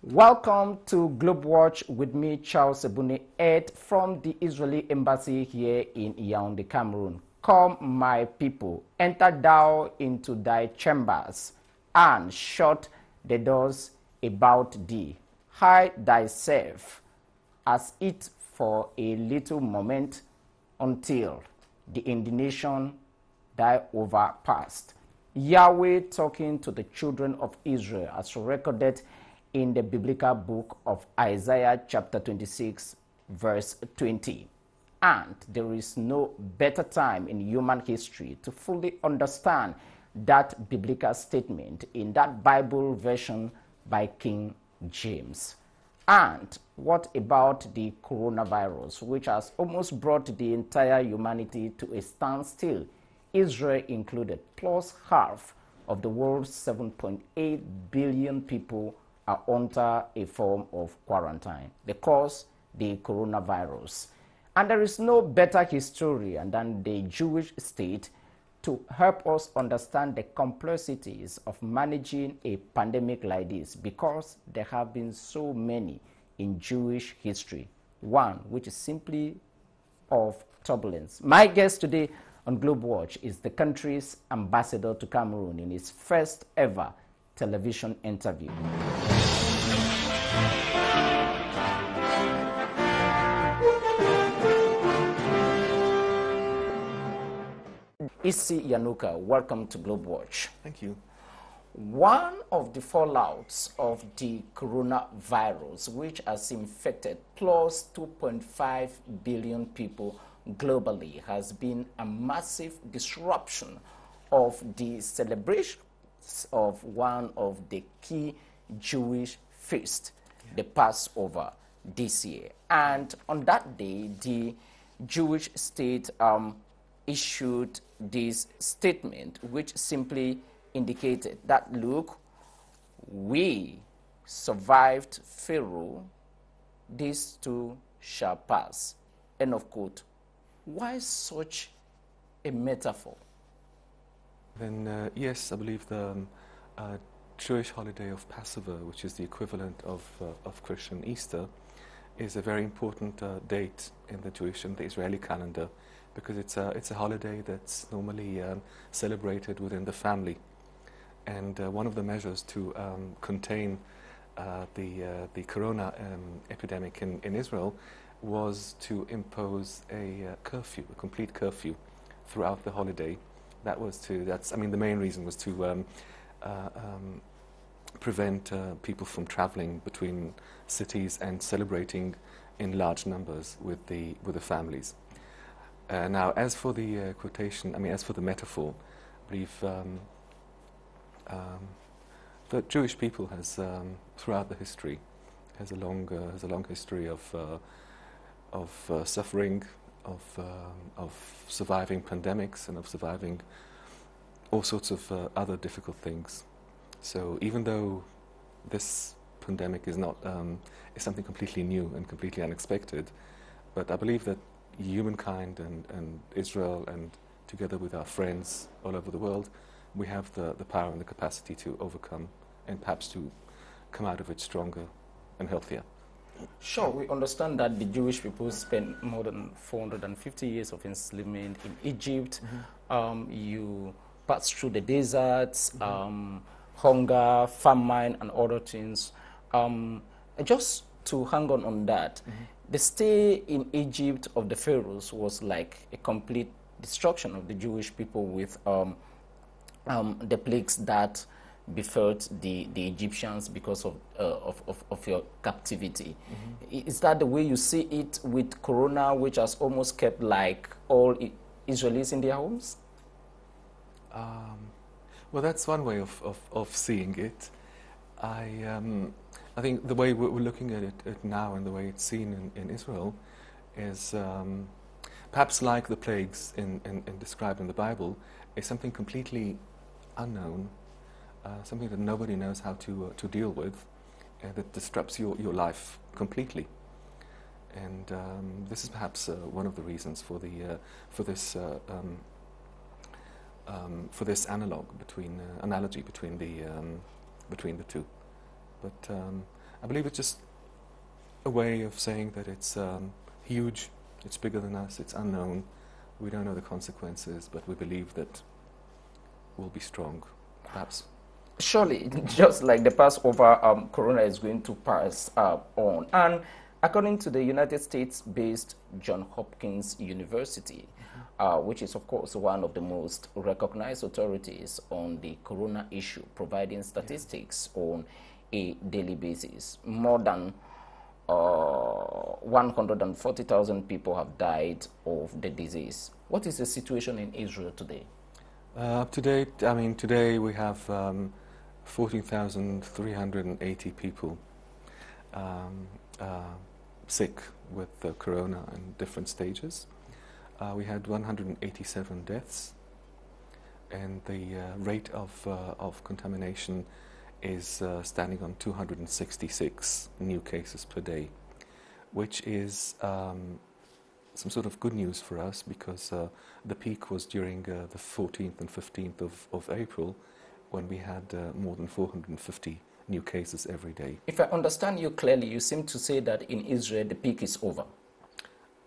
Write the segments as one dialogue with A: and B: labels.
A: Welcome to GLOBEWATCH with me, Charles EBUNE, Ed, from the Israeli Embassy here in Yaoundé, Cameroon. Come, my people, enter thou into thy chambers, and shut the doors about thee. Hide thyself as it for a little moment until the indignation thy overpast. Yahweh talking to the children of Israel as recorded in the biblical book of Isaiah chapter 26 verse 20. And there is no better time in human history to fully understand that biblical statement in that Bible version by King James. And what about the coronavirus, which has almost brought the entire humanity to a standstill, Israel included, plus half of the world's 7.8 billion people are under a form of quarantine. The cause, the coronavirus. And there is no better historian than the Jewish state to help us understand the complexities of managing a pandemic like this, because there have been so many in Jewish history. One which is simply of turbulence. My guest today on GLOBEWATCH is the country's ambassador to Cameroon in his first ever television interview. Isi YANOUKA, welcome to GLOBEWATCH.
B: Thank you.
A: One of the fallouts of the coronavirus, which has infected plus 2.5 billion people globally, has been a massive disruption of the celebrations of one of the key Jewish feasts, the Passover, this year. And on that day, the Jewish state issued this statement, which simply indicated that, look, we survived Pharaoh, this too shall pass. End of quote. Why such a metaphor?
B: Then, yes, I believe the Jewish holiday of Passover, which is the equivalent of Christian Easter, is a very important date in the Jewish and the Israeli calendar, because it's a holiday that's normally celebrated within the family. And one of the measures to contain the corona epidemic in Israel was to impose a curfew, a complete curfew throughout the holiday. The main reason was to prevent people from traveling between cities and celebrating in large numbers with the families. Now, as for the as for the metaphor, I believe the Jewish people has, throughout the history, has a long history of suffering, of surviving pandemics, and of surviving all sorts of other difficult things. So even though this pandemic is not is something completely new and completely unexpected, but I believe that humankind and Israel, and together with our friends all over the world, we have the power and the capacity to overcome and perhaps to come out of it stronger and healthier.
A: Sure, we understand that the Jewish people spent more than 450 years of enslavement in Egypt. Mm-hmm. You passed through the deserts, mm-hmm. Hunger, famine, and other things. Just to hang on that, mm-hmm. the stay in Egypt of the pharaohs was like a complete destruction of the Jewish people with the plagues that befell the Egyptians because of your captivity. Mm-hmm. Is that the way you see it with Corona, which has almost kept like all Israelis in their homes?
B: Well, that's one way of seeing it. I think the way we're looking at it now, and the way it's seen in Israel, is perhaps like the plagues described in the Bible, is something completely unknown, something that nobody knows how to deal with, that disrupts your life completely. And this is perhaps one of the reasons for this analogy between the two. But I believe it's just a way of saying that it's huge, it's bigger than us, it's unknown, we don't know the consequences, but we believe that we'll be strong, perhaps.
A: Surely, just like the Passover, Corona is going to pass on. And according to the United States-based Johns Hopkins University, which is, of course, one of the most recognized authorities on the corona issue, providing statistics on a daily basis, more than 140,000 people have died of the disease. What is the situation in Israel today?
B: Up to date, I mean, today we have 14,380 people sick with corona in different stages. We had 187 deaths, and the rate of contamination is standing on 266 new cases per day, which is some sort of good news for us, because the peak was during the 14th and 15th of April, when we had more than 450 new cases every day.
A: If I understand you clearly, you seem to say that in Israel the peak is over.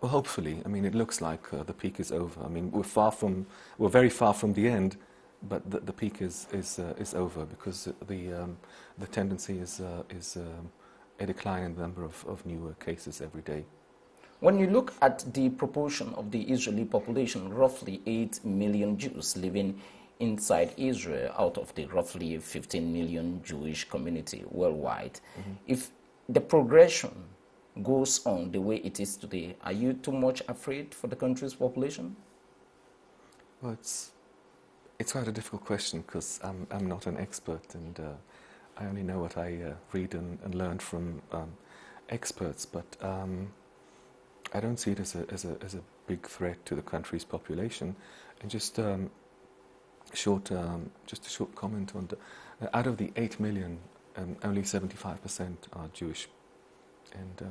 B: Well, hopefully. I mean, it looks like the peak is over. I mean, we're very far from the end, but the peak is over, because the tendency is a decline in the number of new cases every day.
A: When you look at the proportion of the Israeli population, roughly 8 million Jews living inside Israel out of the roughly 15 million Jewish community worldwide, if the progression goes on the way it is today, are you too much afraid for the country's population?
B: Well, it's quite a difficult question, because I'm not an expert, and I only know what I read and learn from experts. But I don't see it as a big threat to the country's population. And just a short comment on out of the 8 million, only 75% are Jewish. And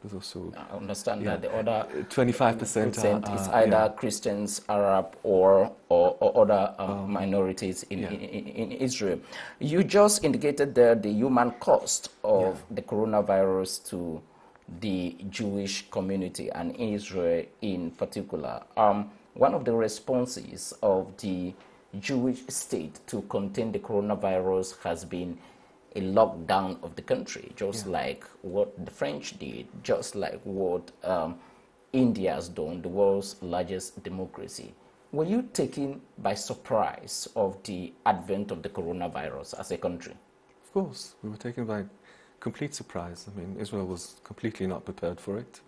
B: there's also...
A: I understand that the other
B: 25%
A: is either Christians, Arab, or other minorities in Israel. You just indicated there the human cost of the coronavirus to the Jewish community and Israel in particular. One of the responses of the Jewish state to contain the coronavirus has been a lockdown of the country, just like what the French did, just like what India has done, the world's largest democracy. Were you taken by surprise of the advent of the coronavirus as a country?
B: Of course, we were taken by complete surprise. I mean, Israel was completely not prepared for it,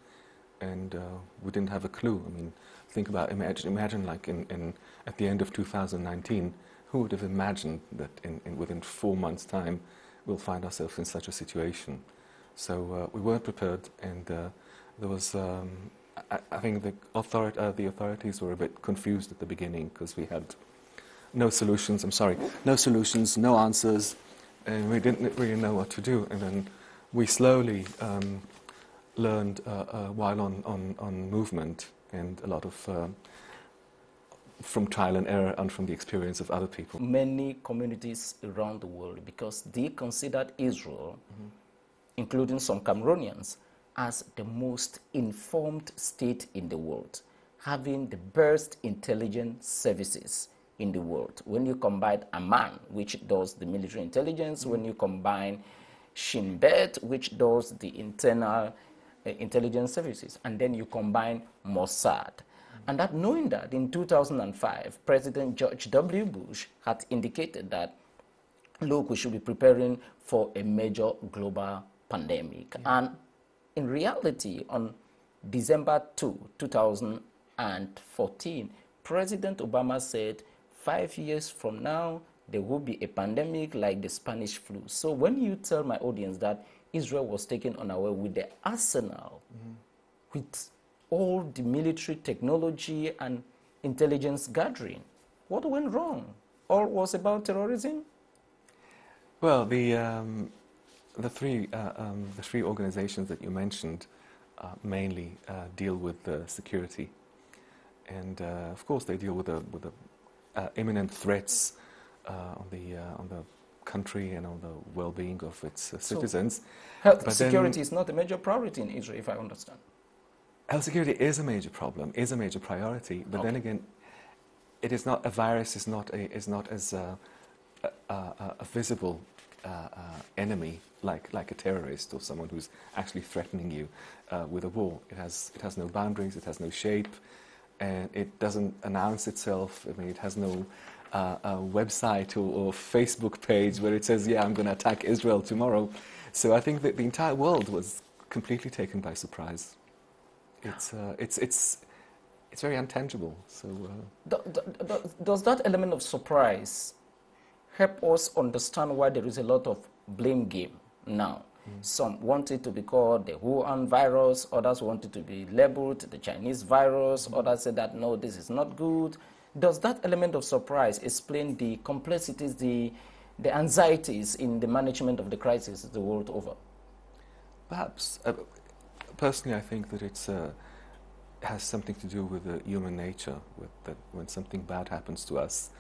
B: and we didn't have a clue. I mean, think about, imagine like at the end of 2019, who would have imagined that within 4 months' time we'll find ourselves in such a situation? So we weren't prepared, and there was, I think the authorities were a bit confused at the beginning, because we had no solutions, no answers, and we didn't really know what to do. And then we slowly learned while on movement, and a lot of from trial and error and from the experience of other people.
A: Many communities around the world, because they considered Israel, including some Cameroonians, as the most informed state in the world, having the best intelligence services in the world. When you combine Amman, which does the military intelligence, when you combine Shin Bet, which does the internal intelligence services, and then you combine Mossad. And that, knowing that in 2005, President George W. Bush had indicated that, look, we should be preparing for a major global pandemic. And in reality, on December 2, 2014, President Obama said, 5 years from now, there will be a pandemic like the Spanish flu. So when you tell my audience that Israel was taken unaware with the arsenal, with all the military technology and intelligence gathering, what went wrong? All was about terrorism?
B: Well, the three organizations that you mentioned mainly deal with security, and of course they deal with the imminent threats on the country and on the well-being of its citizens.
A: Health security is not a major priority in Israel, if I understand.
B: Health security is a major problem, is a major priority, but then again, it is not, a virus is not as a visible enemy like a terrorist or someone who's actually threatening you with a war. It has no boundaries, it has no shape, and it doesn't announce itself. I mean, it has no website or Facebook page where it says, yeah, I'm going to attack Israel tomorrow. So I think that the entire world was completely taken by surprise. It's very intangible. So
A: does that element of surprise help us understand why there is a lot of blame game now? Some want it to be called the Wuhan virus, others want it to be labeled the Chinese virus, others say that no, this is not good. Does that element of surprise explain the complexities, the anxieties in the management of the crisis the world over?
B: Perhaps. Personally, I think that it has something to do with the human nature, with that when something bad happens to us,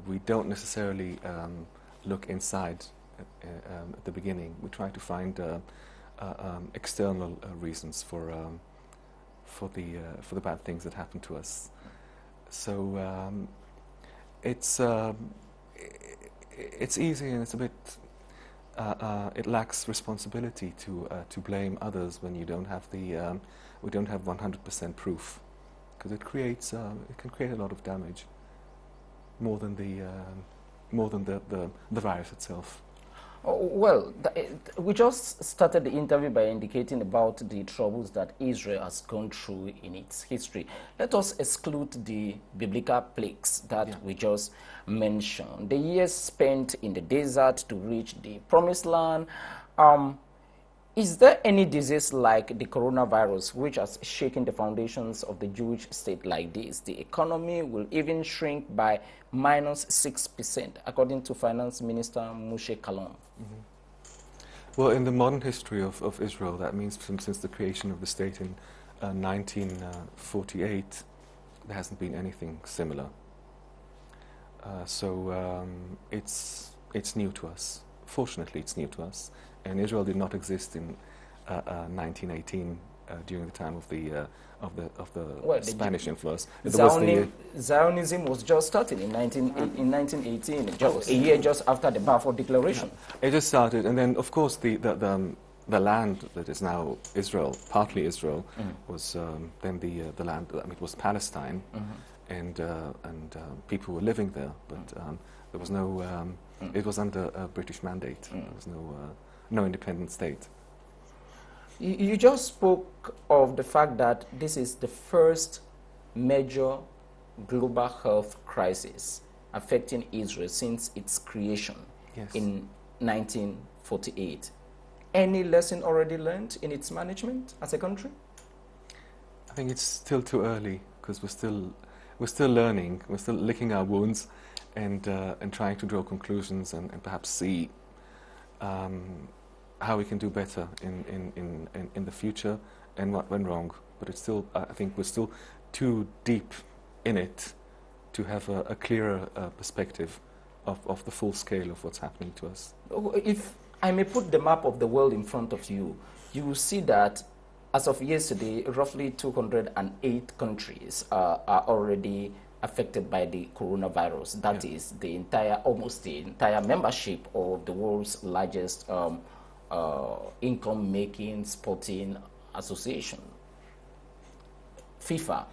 B: we don't necessarily look inside at the beginning. We try to find external reasons for the bad things that happen to us. So it's easy, and it's a bit. It lacks responsibility to blame others when you don't have we don't have 100% proof, because it can create a lot of damage, more than the virus itself.
A: Oh, well, we just started the interview by indicating about the troubles that Israel has gone through in its history. Let us exclude the biblical plagues that we just mentioned. The years spent in the desert to reach the promised land. Is there any disease like the coronavirus which has shaken the foundations of the Jewish state like this? The economy will even shrink by -6%, according to Finance Minister Moshe Kalon.
B: Well, in the modern history of Israel, that means since the creation of the state in 1948, there hasn't been anything similar. So it's new to us. Fortunately, it's new to us. And Israel did not exist in 1918 during the time of the Spanish influence.
A: Zionism was just started in 1918, a year just after the Balfour Declaration.
B: Yeah. It just started, and then of course the land that is now Israel, partly Israel, was then the land. I mean, it was Palestine, and people were living there, but there was no. It was under a British mandate. There was no independent state.
A: You just spoke of the fact that this is the first major global health crisis affecting Israel since its creation in 1948. Any lesson already learned in its management as a country?
B: I think it's still too early, because we're still learning, we're still licking our wounds, and trying to draw conclusions and perhaps see how we can do better in the future and what went wrong. But it's still, I think we're still too deep in it to have a clearer perspective of the full scale of what's happening to us.
A: If I may put the map of the world in front of you, you will see that as of yesterday, roughly 208 countries are already affected by the coronavirus. That is almost the entire membership of the world's largest income-making sporting association, FIFA.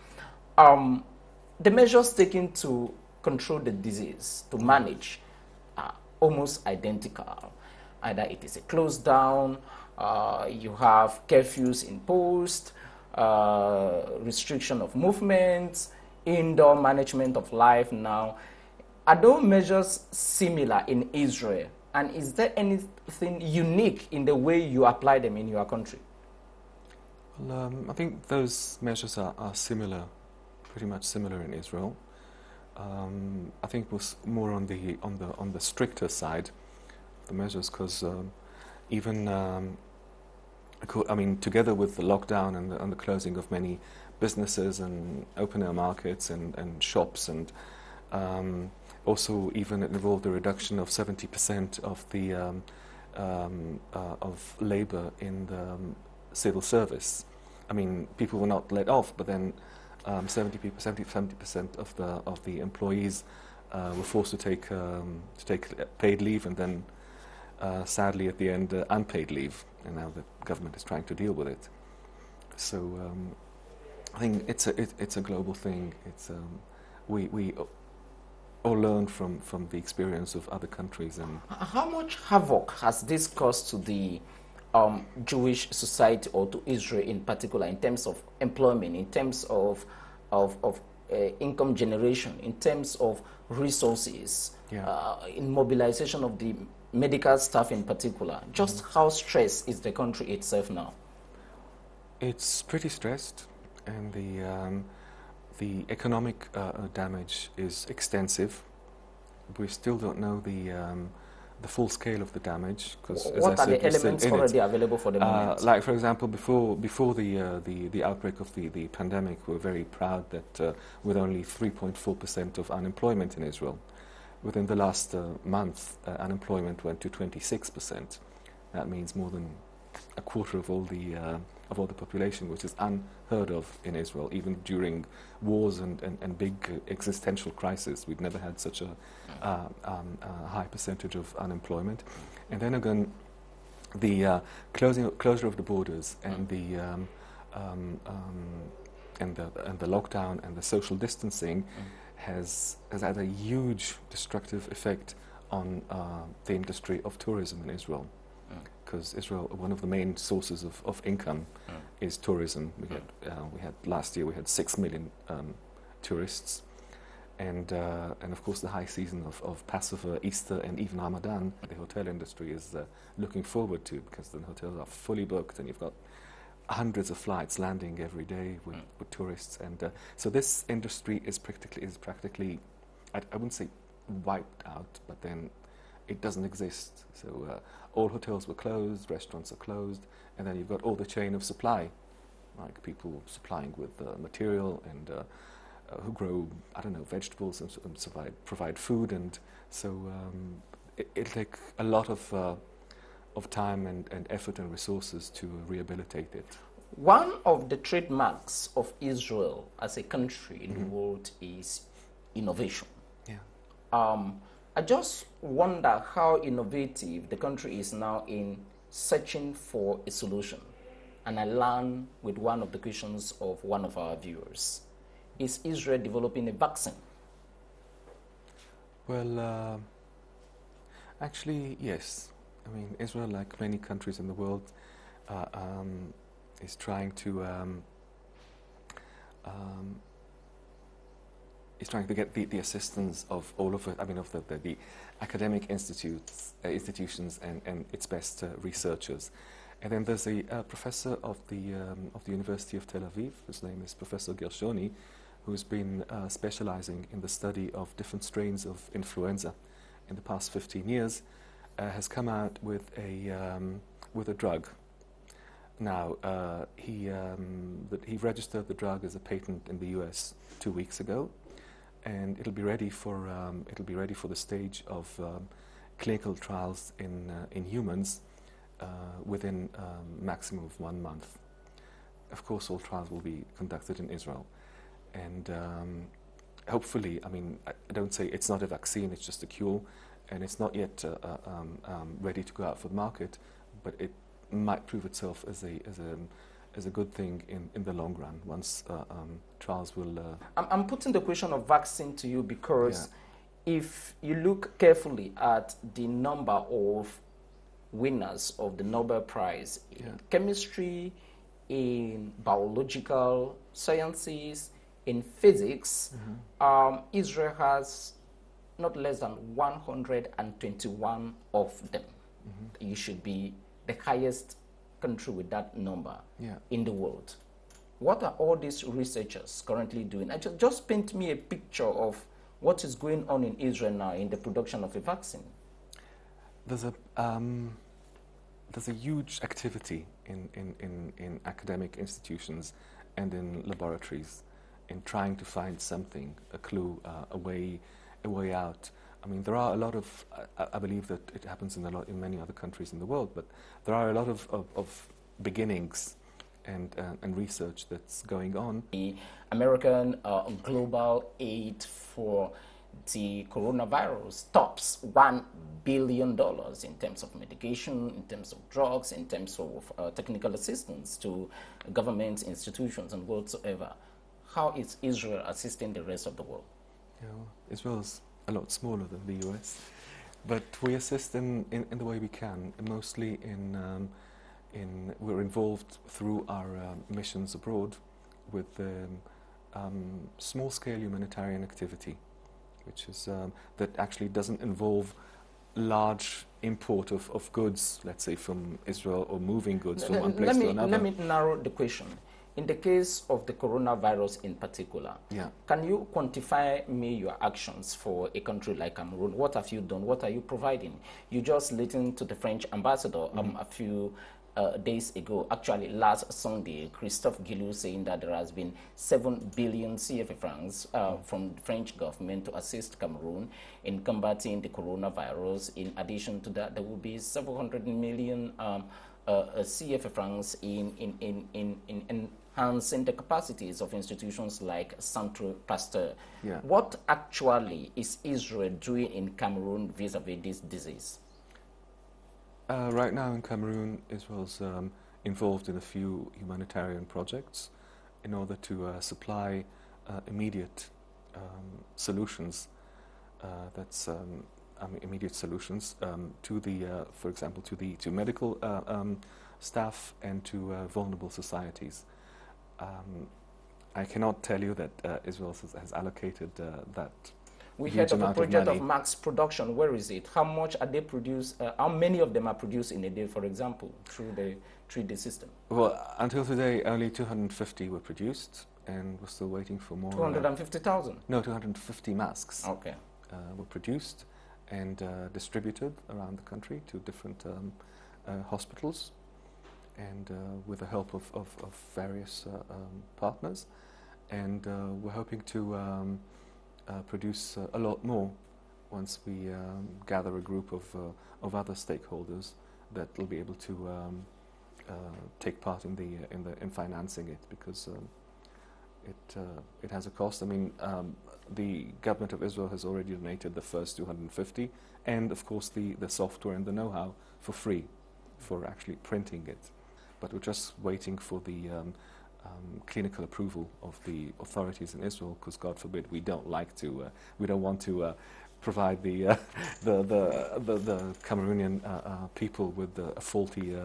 A: The measures taken to control the disease, to manage, are almost identical. Either it is a close down, you have curfews imposed, restriction of movements, indoor management of life now. Are those measures similar in Israel? And is there anything unique in the way you apply them in your country?
B: Well, I think those measures are similar, pretty much similar in Israel. I think it was more on the stricter side of the measures, because even I mean, together with the lockdown and the closing of many businesses and open air markets and shops, and Also, even it involved a reduction of 70% of the of labour in the civil service. I mean, people were not let off, but then 70% of the employees were forced to take paid leave, and then sadly at the end unpaid leave. And now the government is trying to deal with it. So I think it's a global thing. It's we all learn from the experience of other countries. And
A: how much havoc has this caused to the Jewish society, or to Israel in particular, in terms of employment, in terms of income generation, in terms of resources, in mobilization of the medical staff in particular? Just how stressed is the country itself now?
B: It's pretty stressed, and the economic damage is extensive. We still don't know the full scale of the damage, because
A: what are the elements already available for the moment?
B: Like, for example, before the outbreak of the pandemic, we're very proud that with only 3.4% of unemployment in Israel, within the last month, unemployment went to 26%. That means more than a quarter of all the population, which is unheard of in Israel. Even during wars and big existential crises, we've never had such a high percentage of unemployment. And then again, the closure of the borders and the lockdown and the social distancing has had a huge destructive effect on the industry of tourism in Israel. Because Israel, one of the main sources of income is tourism. We had last year we had 6 million tourists, and of course the high season of Passover, Easter, and even Ramadan, the hotel industry is looking forward to, because the hotels are fully booked, and you've got hundreds of flights landing every day with tourists, and so this industry is practically, I wouldn't say wiped out, but then it doesn't exist. So all hotels were closed, restaurants are closed, and then you've got all the chain of supply, like people supplying with material and who grow, I don't know, vegetables and provide food, and so it'll take a lot of time and effort and resources to rehabilitate it.
A: One of the trademarks of Israel as a country in the world is innovation.
B: Yeah.
A: I just wonder how innovative the country is now in searching for a solution. And I learned with one of the questions of one of our viewers. Is Israel developing a vaccine?
B: Well, actually, yes. I mean, Israel, like many countries in the world, is trying to get the assistance of all of it. I mean, of the academic institutions and its best researchers. And then there's a professor of the University of Tel Aviv. His name is Professor Gershoni, who's been specializing in the study of different strains of influenza in the past 15 years. Has come out with a drug. Now he registered the drug as a patent in the U.S. 2 weeks ago, and it'll be ready for the stage of clinical trials in humans within maximum of 1 month. Of course, all trials will be conducted in Israel, and hopefully, I mean, I don't say it's not a vaccine; it's just a cure. And it's not yet ready to go out for the market, but it might prove itself as a good thing in the long run, once trials will...
A: I'm putting the question of vaccine to you because if you look carefully at the number of winners of the Nobel Prize in chemistry, in biological sciences, in physics, Israel has not less than 121 of them. You should be the highest country with that number in the world. What are all these researchers currently doing? Just paint me a picture of what is going on in Israel now in the production of a vaccine.
B: There's a huge activity in academic institutions and in laboratories in trying to find something, a clue, a way, a way out. I mean, there are a lot of, I believe that it happens in many other countries in the world, but there are a lot of beginnings and research that's going on.
A: The American global aid for the coronavirus tops $1 billion in terms of medication, in terms of drugs, in terms of technical assistance to government institutions and whatsoever. How is Israel assisting the rest of the world?
B: Yeah, well, Israel is a lot smaller than the US, but we assist in the way we can, mostly we're involved through our missions abroad with small-scale humanitarian activity, which is that actually doesn't involve large import of goods, let's say from Israel, or moving goods from one place to another.
A: Let me narrow the question. In the case of the coronavirus in particular, can you quantify me your actions for a country like Cameroon? What have you done? What are you providing? You just listened to the French ambassador a few days ago, actually last Sunday, Christophe Guilou saying that there has been 7 billion CFA francs from the French government to assist Cameroon in combating the coronavirus. In addition to that, there will be 700 million CFA francs in enhancing the capacities of institutions like Centre Pasteur. What actually is Israel doing in Cameroon vis-a-vis this disease?
B: Right now in Cameroon, Israel's involved in a few humanitarian projects in order to supply immediate solutions. Immediate solutions to the, for example, to medical staff and to vulnerable societies. I cannot tell you that Israel has allocated that.
A: We heard of a project of max production. Where is it? How much are they produced? How many of them are produced in a day, for example, through the 3D system?
B: Well, until today, only 250 were produced, and we're still waiting for more.
A: 250,000?
B: No, 250 masks.
A: Okay.
B: Were produced and distributed around the country to different hospitals, and with the help of various partners. And we're hoping to produce a lot more once we gather a group of other stakeholders that will be able to take part in financing it, because it has a cost. I mean, the government of Israel has already donated the first 250, and of course the software and the know-how for free for actually printing it. But we're just waiting for the clinical approval of the authorities in Israel, because God forbid we don't want to provide the Cameroonian people with a faulty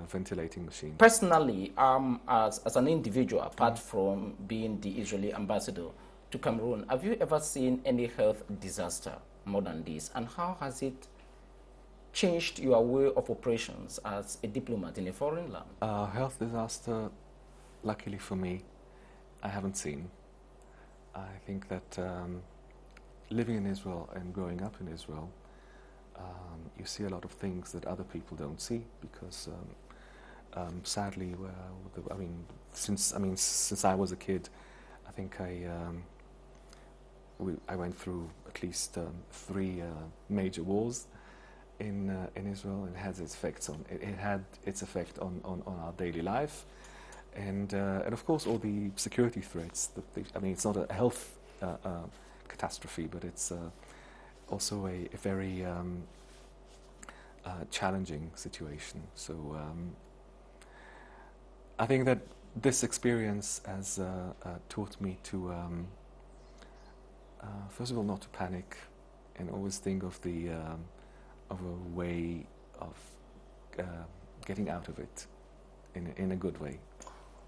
B: ventilating machine.
A: Personally, as an individual, apart from being the Israeli ambassador to Cameroon, have you ever seen any health disaster more than this, and how has it changed your way of operations as a diplomat in a foreign land?
B: Health disaster, luckily for me, I haven't seen. I think that living in Israel and growing up in Israel, you see a lot of things that other people don't see, because sadly, since I was a kid, I think I went through at least 3 major wars in Israel, and it had its effect on our daily life. And of course, all the security threats. It's not a health catastrophe, but it's also a very challenging situation. So I think that this experience has taught me to, first of all, not to panic, and always think of a way of getting out of it in a good way.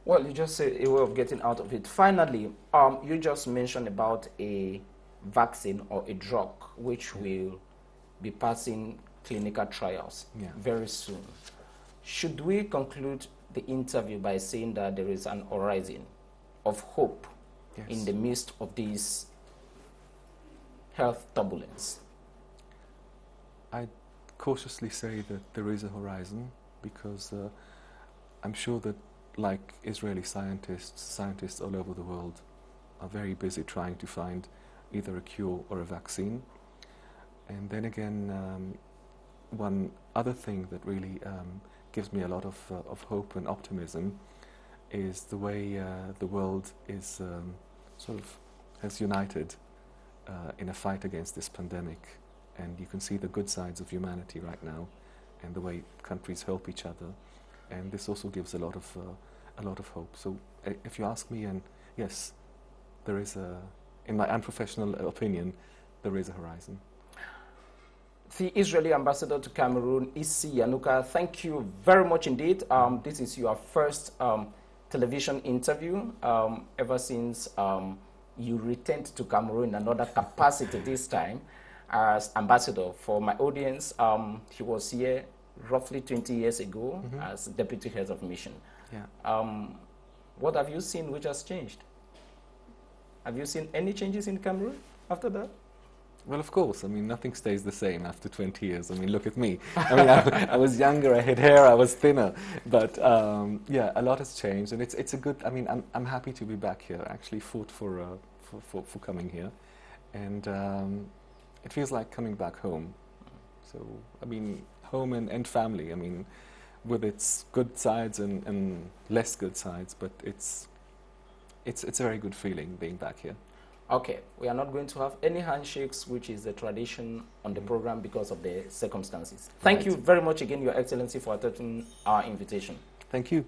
A: Well, you just said a way of getting out of it. Finally, you just mentioned about a vaccine or a drug which will be passing clinical trials very soon. Should we conclude the interview by saying that there is an horizon of hope in the midst of this health turbulence?
B: I'd cautiously say that there is a horizon, because I'm sure that, like Israeli scientists all over the world are very busy trying to find either a cure or a vaccine. And then again, one other thing that really gives me a lot of hope and optimism is the way the world is sort of has united in a fight against this pandemic. And you can see the good sides of humanity right now, and the way countries help each other. And this also gives a lot of hope. So if you ask me, and yes, there is in my unprofessional opinion, there is a horizon.
A: The Israeli ambassador to Cameroon, YANOUKA, thank you very much indeed. This is your first television interview ever since you returned to Cameroon in another capacity this time as ambassador. For my audience, he was here roughly 20 years ago as deputy head of mission.
B: Yeah.
A: What have you seen which has changed? Have you seen any changes in Cameroon after that?
B: Well, of course. I mean, nothing stays the same after 20 years. I mean, look at me. I mean, I was younger, I had hair, I was thinner. But yeah, a lot has changed, and it's a good. I mean, I'm happy to be back here. I actually fought for coming here, and it feels like coming back home. So I mean, home and family. I mean, with its good sides and less good sides, but it's a very good feeling being back here.
A: Okay, we are not going to have any handshakes, which is the tradition on the program because of the circumstances. Thank you very much again, Your Excellency, for accepting our invitation.
B: Thank you.